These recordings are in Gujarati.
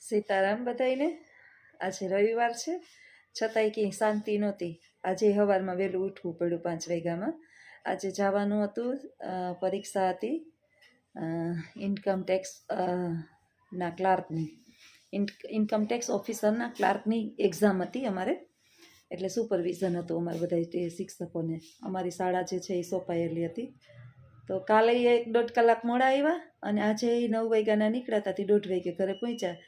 સીતારામ બધાઈને. આજે રવિવાર છે છતાંય ક્યાંય શાંતિ નહોતી. આજે સવારમાં વહેલું ઉઠવું પડ્યું 5 વાગ્યામાં. આજે જવાનું હતું, પરીક્ષા હતી ઇન્કમ ટેક્સ ના ક્લાર્કની, ઇન્કમ ટેક્સ ઓફિસરના ક્લાર્કની એક્ઝામ હતી અમારે. એટલે સુપરવિઝન હતું અમારે બધા શિક્ષકોને. અમારી શાળા જે છે એ સોંપાયેલી હતી. તો કાલે 1-1.5 કલાક મોડા આવ્યા અને આજે 9 વાગ્યાના નીકળ્યા હતા, 1:30 વાગે ઘરે પહોંચ્યા.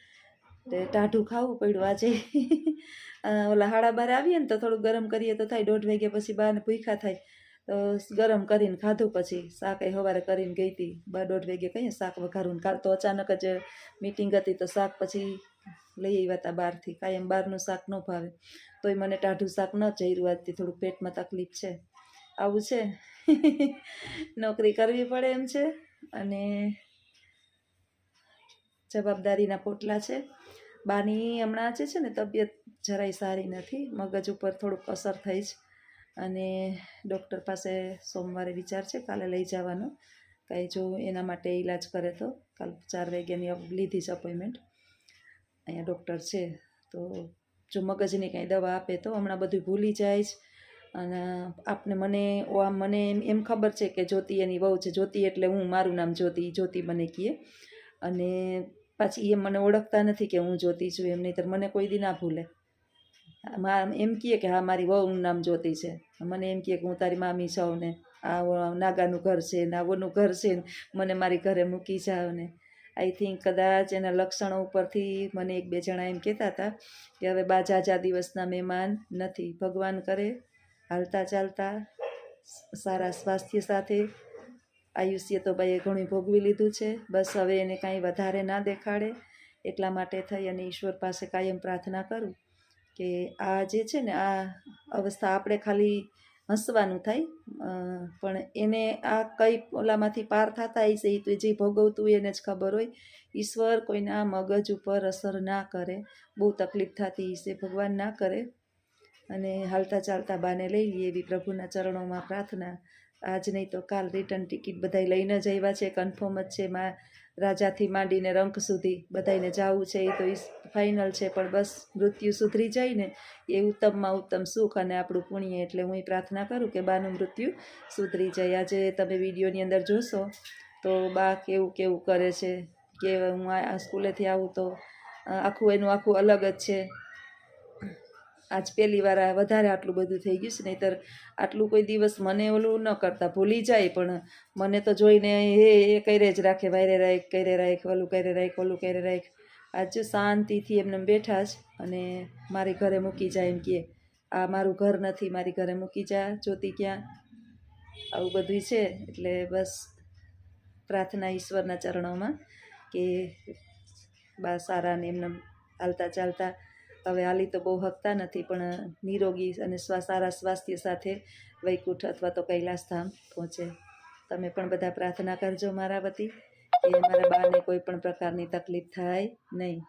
તે ટાઢું ખાવું પડ્યું આજે. ઓલા 12:30 આવીએ ને તો થોડુંક ગરમ કરીએ તો થાય, 1:30 વાગ્યા પછી બાને ભૂખ્યા થાય તો ગરમ કરીને ખાધું. પછી શાક સવારે કરીને ગઈ હતી, 1:30 વાગે કહીએ શાક વઘારું. કાલ તો અચાનક જ મીટિંગ હતી તો શાક પછી લઈ આવ્યા હતા બહારથી. કાયમ બહારનું શાક ન ભાવે, તોય મને ટાઢું શાક ન ચાર્યું. આજથી થોડુંક પેટમાં તકલીફ છે. આવું છે. નોકરી કરવી પડે એમ છે અને જવાબદારીના પોટલા છે. બાની હમણાં જે છે ને તબિયત જરાય સારી નથી, મગજ ઉપર થોડુંક અસર થઈ છે અને ડૉક્ટર પાસે સોમવારે વિચાર છે કાલે લઈ જવાનો. કાંઈ જો એના માટે ઈલાજ કરે તો કાલ 4 વાગ્યાની લીધી છે અપોઇન્ટમેન્ટ. અહીંયા ડૉક્ટર છે તો જો મગજની કાંઈ દવા આપે તો. હમણાં બધું ભૂલી જાય છે અને મને એમ ખબર છે કે જ્યોતિ એની વહુ છે. જ્યોતિ એટલે હું, મારું નામ જ્યોતિ, જ્યોતિ મને કહે. અને પાછી એ મને ઓળખતા નથી કે હું જ્યોતિ છું એમ, નહીંતર મને કોઈ દી ના ભૂલે. એમ કહે કે હા મારી વહુનું નામ જ્યોતિ છે. મને એમ કહે કે હું તારી મામી છું ને આ નાગાનું ઘર છે ને આવોનું ઘર છે ને મને મારી ઘરે મૂકી જાવ ને. આઈ થિંક કદાચ એના લક્ષણો ઉપરથી મને 1-2 જણા એમ કહેતા હતા કે હવે બા ઝાઝા દિવસના મહેમાન નથી. ભગવાન કરે હાલતા ચાલતા સારા સ્વાસ્થ્ય સાથે. આયુષ્ય તો ભાઈએ ઘણું ભોગવી લીધું છે, બસ હવે એને કાંઈ વધારે ના દેખાડે. એટલા માટે થઈ અને ઈશ્વર પાસે કાયમ પ્રાર્થના કરું કે આ જે છે ને આ અવસ્થા આપણે ખાલી હસવાનું થાય, પણ એને આ કઈ ઓલામાંથી પાર થતા હશે એ તો જે ભોગવતું હોય એને જ ખબર હોય. ઈશ્વર કોઈના મગજ ઉપર અસર ના કરે. બહુ તકલીફ થતી હશે, ભગવાન ના કરે. અને હાલતા ચાલતા બાને લઈ લઈએ એવી પ્રભુના ચરણોમાં પ્રાર્થના. આજ નહીં તો કાલ રિટર્ન ટિકિટ બધાય લઈને જ આવ્યા છે, કન્ફર્મ જ છે. રાજાથી માંડીને રંક સુધી બધાને જવું છે એ તો ફાઇનલ છે. પણ બસ મૃત્યુ સુધરી જાય ને એ ઉત્તમમાં ઉત્તમ સુખ અને આપણું પુણ્ય. એટલે હું પ્રાર્થના કરું કે બાનું મૃત્યુ સુધરી જાય. આજે તમે વિડીયોની અંદર જોશો તો બા કેવું કેવું કરે છે કે હું આ સ્કૂલેથી આવું તો એનું આખું અલગ જ છે. આજ પહેલી વાર વધારે આટલું બધું થઈ ગયું છે, નહીંતર આટલું કોઈ દિવસ મને ઓલું ન કરતા, ભૂલી જાય. પણ મને તો જોઈને એ કરે જ રાખે, વાયરે રાખ, કરે રાખ, ઓલું કરે રાખ, ઓલું કરે રાખ. આજ શાંતિથી એમને બેઠા જ અને મારી ઘરે મૂકી જાય એમ કહે આ મારું ઘર નથી, મારી ઘરે મૂકી જા જ્યોતિ ક્યાં. આવું બધું છે. એટલે બસ પ્રાર્થના ઈશ્વરના ચરણોમાં કે બા સારા ને એમને હાલતા ચાલતા. હવે હાલી તો બહુ હકતા નથી પણ નિરોગી અને સારા સ્વાસ્થ્ય સાથે વૈકુંઠ અથવા તો કૈલાસધામ પહોંચે. તમે પણ બધા પ્રાર્થના કરજો મારા વતી કે મારા બાને કોઈ પણ પ્રકારની તકલીફ થાય નહીં.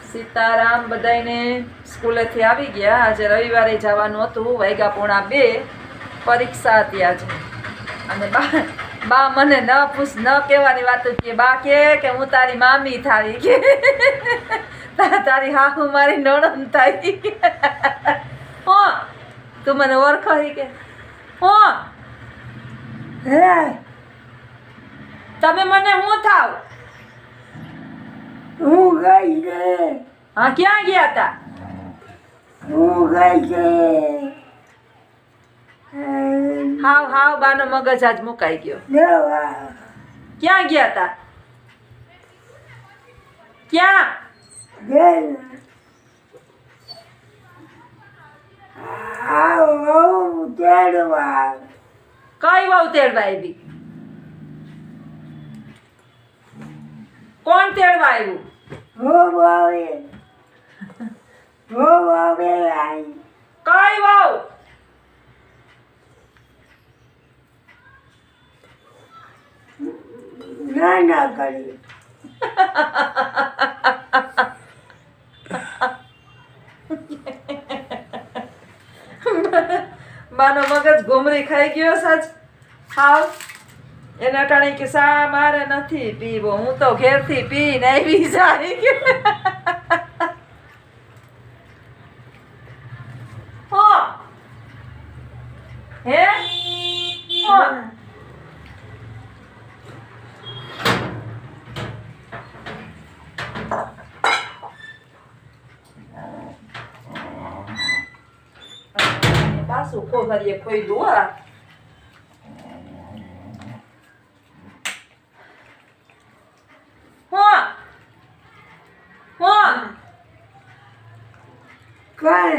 સીતારામ બધાને. સ્કૂલેથી આવી ગયા. આજે રવિવારે જવાનું હતું. 1:45 પરીક્ષા હતી આજે. અને બા મને ન કહેવાની વાત કે બા કે હું તારી મામી થાવી કે તારી હાહુ મારી નણંદ થાય. હો તું મને ઓળખો કે હો હે તમે મને હું થાવ? હું ગઈ છે. હા ક્યાં ગયા તા? હું ગઈ છે. હાવ બાનો મગજ આજ મુકાઈ ગયો. દવા ક્યાં ગયા તા? ક્યાં? ગેલ આવું તેડવા. કઈ વહુ તેડવા આવી? કોણ તેડવા આવ્યું? હો આવે આઈ. કઈ વહુ? ના કરી. બાનો મગજ ઘુમરી ખાઈ ગયો સાચ. હાવ એને અટાણે કે સા મારે નથી પીવો, હું તો ઘેરથી પીને આવી જાય કે હો હે હો પાછું ખોખરીએ ખોઈ દઉં હા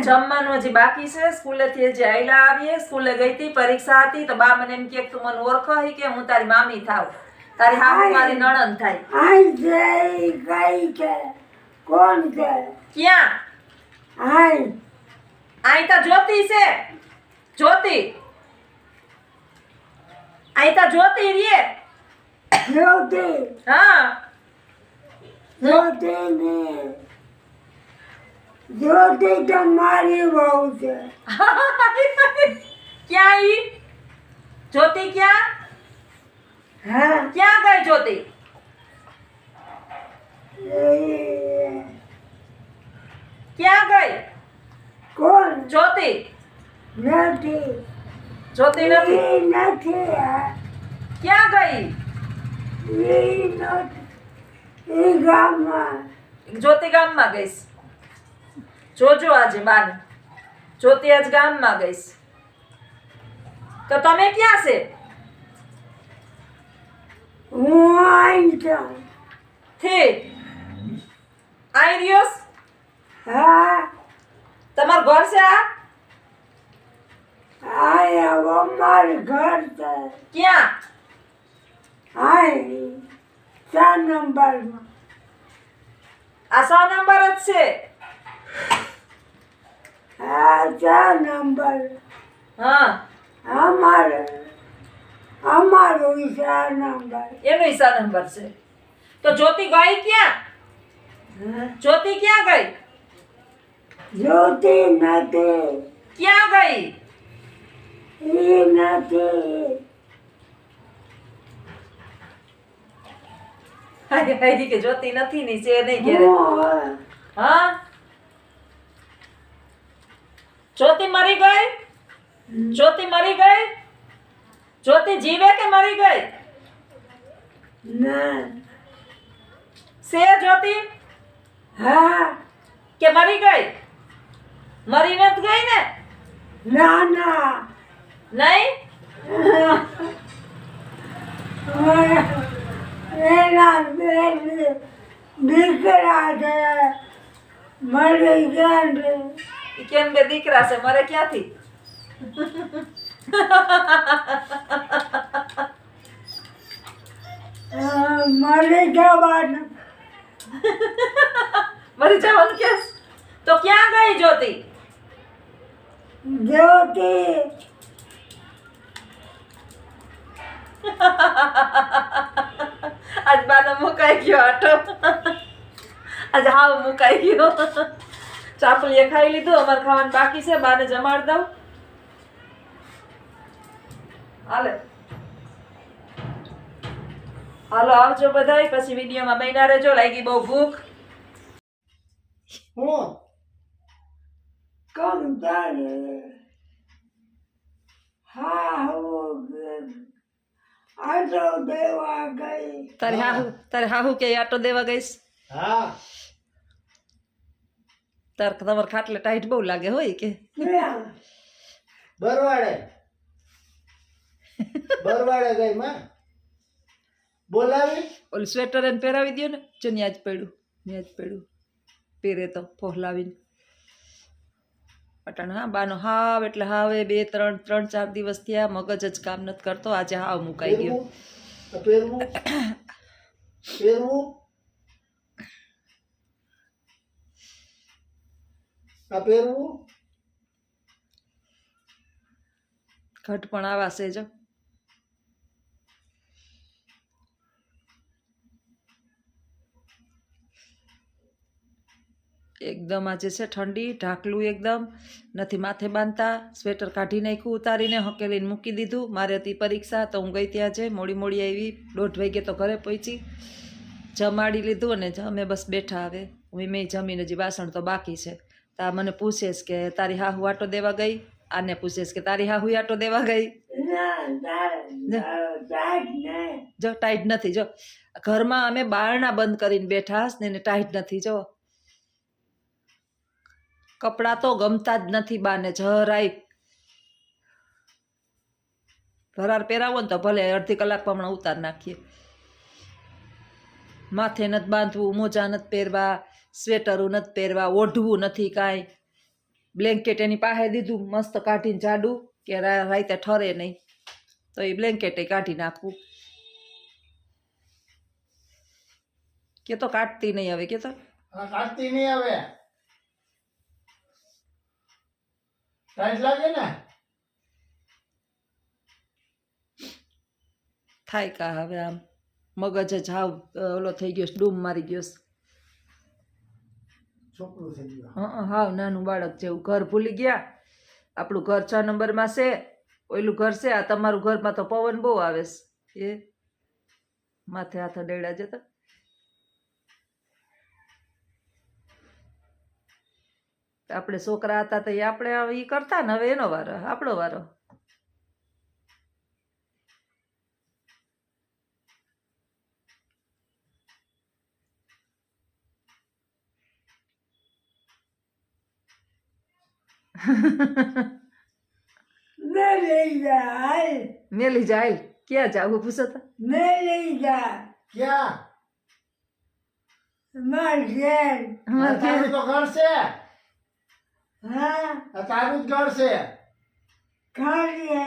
જમવાનું હજી બાકી છે. સ્કૂલેથી હજી આયલા આવીએ, સ્કૂલે ગઈ હતી, પરીક્ષા હતી તો બા મને એમ કે તું મને ઓળખો કે હું તારી મામી થાવ, તારી હાહુ મારી નણંદ થાય. આઈ જઈ ગઈ છે. કોણ છે? ક્યાં? આઈ આઈ તા જ્યોતિ છે. જ્યોતિ આઈ તા જ્યોતિ રીએ. જ્યોતિ હા જ્યોતિ ને જ્યોતિ તમારી વહુ છે. ક્યાં ઈ જ્યોતિ? ક્યાં હા ક્યાં ગઈ જ્યોતિ? ક્યાં ગઈ કોણ? જ્યોતિ? નથી જ્યોતિ નથી. ઈ નથી ક્યાં ગઈ ઈ નથી ઈ ગામમાં જ્યોતિ? ગામમાં ગઈશ. જોજો આજે બાને જ્યોતિ આજ ગામમાં ગઈશ. તો તમે ક્યાં છે? હું આઈ છું. થી આઈ રહ્યોસ? હા તમારું ઘર છે આ? આયા અમારું ઘર છે. ક્યાં? આઈ 4 નંબરમાં. આ 100 નંબર જ છે. હા 4 નંબર હા અમારું 4 નંબર. એનો 100 નંબર છે. તો જ્યોતિ ગઈ ક્યાં? જ્યોતિ ક્યાં ગઈ? જ્યોતિ નથી ક્યાં ગઈ? ઈ નથી હાય કે જ્યોતિ નથી ની છે નહીં ઘેરે. હું હા જ્યોતિ મરી ગઈ? જ્યોતિ મરી ગઈ? જ્યોતિ જીવે કે મરી ગઈ? ના છે જ્યોતિ હા કે મરી ગઈ? મરી નથી ગઈ ને? ના ના નહીં? એના બે દીકરા છે મરી ગયા છે. ઈ કેમ બે દીકરા છે, મરે ક્યાંથી? મરી જવાનું. મરી જવાનું કે? તો ક્યાં ગઈ જ્યોતિ? જ્યોતિ આજ બાનો મુકાઈ ગયો આટો. આજ હાવ મુકાઈ ગયો. ચાપલીએ ખાઈ લીધું, અમારે ખાવાનું બાકી છે, બાને જમાડ દઉં. હાલે હાલો આવજો બધાય, પછી વિડીયોમાં બન્યા રહેજો. લાગી બહુ ભૂખ. હું કમ તારે હા હું આટો દેવા ગઈ. તારે હાહુ કે આટો દેવા ગઈશ? હા તમારે ખાટલે ટાઈટ બહુ લાગે હોય કે? બરવાડે ગઈ માં બોલાવી. ઓલું સ્વેટર એને પહેરાવી દો ને. જો ન્યા જ પડ્યું પહેરે તો ફોહલાવીને અટાણ. હા બાનો હાવ એટલે હાવ 3-4 દિવસ થયા, મગજ જ કામ નથી કરતો. આજે હાવ મુકાઈ ગયો. ઘટ પણ આવા છે જો. એકદમ આજે છે ઠંડી, ઢાકલું એકદમ નથી માથે બાંધતા. સ્વેટર કાઢી નાખ્યું ઉતારીને, હકેલીને મૂકી દીધું. મારે હતી પરીક્ષા તો હું ગઈ ત્યાં છે, મોડી આવી, 1:30 વાગે તો ઘરે પહોંચી. જમાડી લીધું અને અમે બસ બેઠા. હવે મેં જમીને હજી વાસણ તો બાકી છે. તા મને પૂછે છે કે તારી હાહુ આટો દેવા ગઈ, આને પૂછે છે કે તારી હાહુ આટો દેવા ગઈ. જો ટાઈટ નથી, જો ઘરમાં અમે બારણા બંધ કરીને બેઠા ને એને ટાઈટ નથી. જો કપડાં તો ગમતા જ નથી બાને જરાય. ભરાર પહેરાવો ને તો ભલે અડધી કલાકમાં હમણાં ઉતાર નાખીએ. માથે નથી બાંધવું, મોજા નથી પહેરવા, સ્વેટરું નથી પહેરવા, ઓઢવું નથી કાંઈ. બ્લેન્કેટ એની પાસે દીધું મસ્ત કાઢીને જાડું કે રાતે ઠરે નહીં, તો એ બ્લેન્કેટ કાઢી નાખવું. કે તો કાઢતી નહીં હવે, કે તો કાઢતી નહીં હવે, ટાઈટ લાગે ને. થાય કા હવે આમ મગજ જ હાવ ઓલો થઈ ગયો, ડૂમ મારી ગયો. છોકરું થઈ ગયું. હાવ નાનું બાળક જેવું. ઘર ભૂલી ગયા. આપણું ઘર 6 નંબરમાં છે, ઓયલું ઘર છે. આ તમારું ઘરમાં તો પવન બહુ આવે છે. એ માથે હાથ અડેડા જતા. આપણે છોકરા હતા તો એ આપણે એ કરતા ને, હવે એનો વારો, આપણો વારો. મેલી જાય ક્યાં જાવું પૂછો તો. ક્યાં? માર ઘેર. આ તારું તો ઘર છે, હા આ તારું જ ઘર છે. ખાઈએ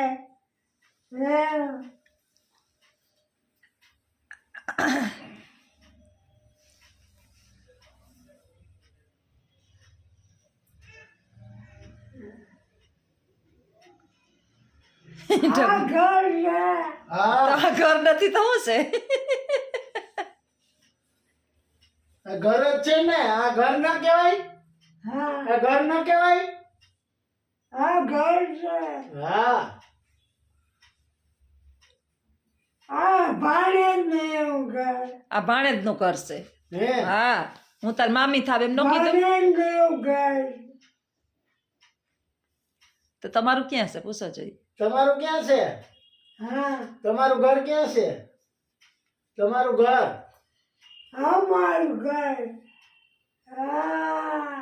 આ ઘર છે. હા, આ ઘર નથી તો શું છે? આ ઘર જ છે ને. આ ઘર ના કહેવાય? હા આ ઘર ના કહેવાય? આ ઘર છે. હા, આ ભાડે ને એવું ઘર. આ ભાણેજ નું ઘર છે. હે હા, હું તાર મામી થાવ એમ નો કીધું. ભાડે ને એવું ઘર. તો તમારું ક્યાં છે પૂછો જોઈએ. તમારું ક્યાં છે? હા તમારું ઘર ક્યાં છે? તમારું ઘર અમારું ઘર. હા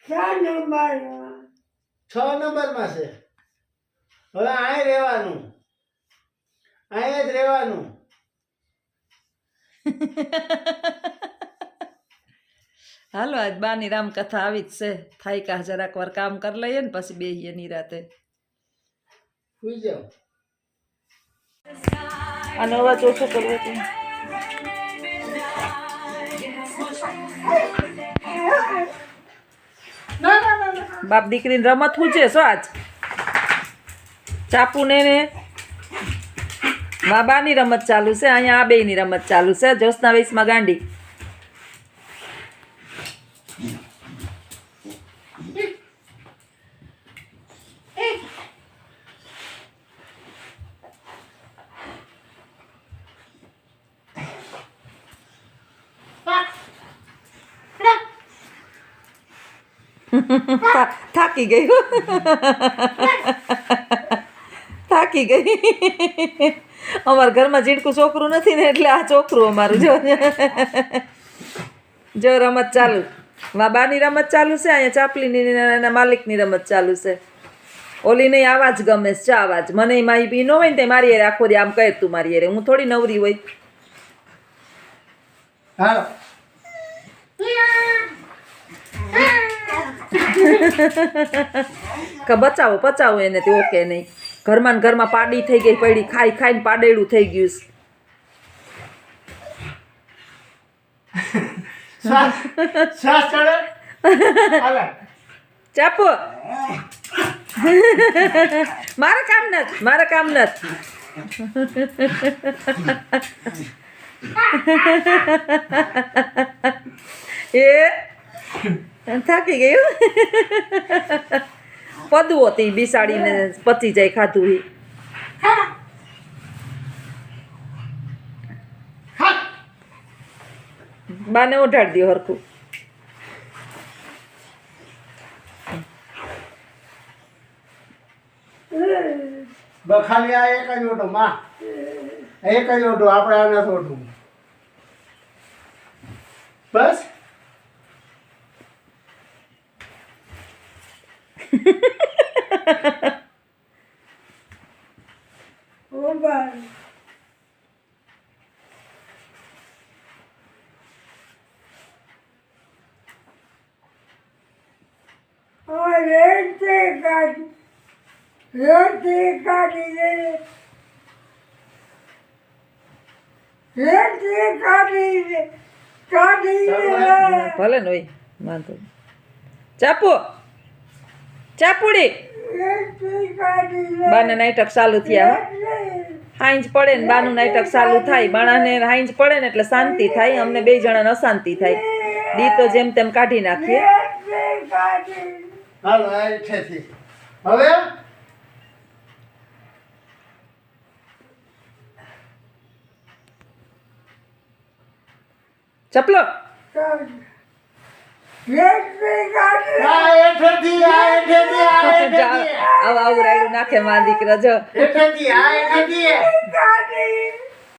6 નંબરમાં. 6 નંબરમાં છે. હવે અહીં રહેવાનું, અહીં જ રહેવાનું. હાલો આજ બાની રામકથા આવી જ છે. થાય કા જરાક વાર કામ કરી લઈએ ને પછી બેહીએ નિરાતે. સુઈ જાઓ. આનો અવાજ ઓછો કરવો છે. બાપ દીકરીની રમત શું છે શું આજ? ચાપુ ને મા બાની રમત ચાલુ છે, અહીંયા આ બેયની રમત ચાલુ છે. જોશના વયસમાં ગાંડી. થાકી ગઈ થાકી ગઈ. અમારા ઘરમાં ઝીણકું છોકરું નથી ને એટલે આ છોકરું અમારું. જો જો રમત ચાલુ, મા બાની રમત ચાલુ છે, અહીંયા ચાપલીની એના માલિકની રમત ચાલુ છે. ઓલી નહીં આવાજ ગમે છે, આવાજ મને મારી બી ન હોય ને તે મારી યારે આખો દી આમ કહે તું મારી યારે. હું થોડી નવરી હોય. હાલો. બચાવો પચાવો એને તે ઓકે નહીં. ઘરમાં ને ઘરમાં પાડી થઈ ગઈ પડી, ખાઈ ખાઈને પાડેડું થઈ ગયું. શ્વાસ ચડે. હાલે. ચાપો. મારે કામ નથી, મારે કામ નથી. એ થાકી ગયું પદવો હતી બિસાડીને પચી જાય ખાધું ઈ બાને ઓઢાડી દો હરખું ખાલી આ એક જ ઓઢો માં એક જ ઓઢો આપણે આ નથી ઓઢવું બસ Oba. Rente ભલે ને હોય વાંધો નહીં. ચાપુડી બાને નાટક ચાલુ થયા હાંજ પડે ને બાનું નાટક ચાલુ થાય બાણાને હાંજ પડે ને એટલે શાંતિ થાય અમને બે જણાને અશાંતિ થાય દી તો જેમ તેમ કાઢી નાખીએ હાલો આ હેઠેથી હવે ચપલો આ હેઠેથી આવું રાયડું નાખે માં દીકરા જો હેઠેથી આ હેઠેથી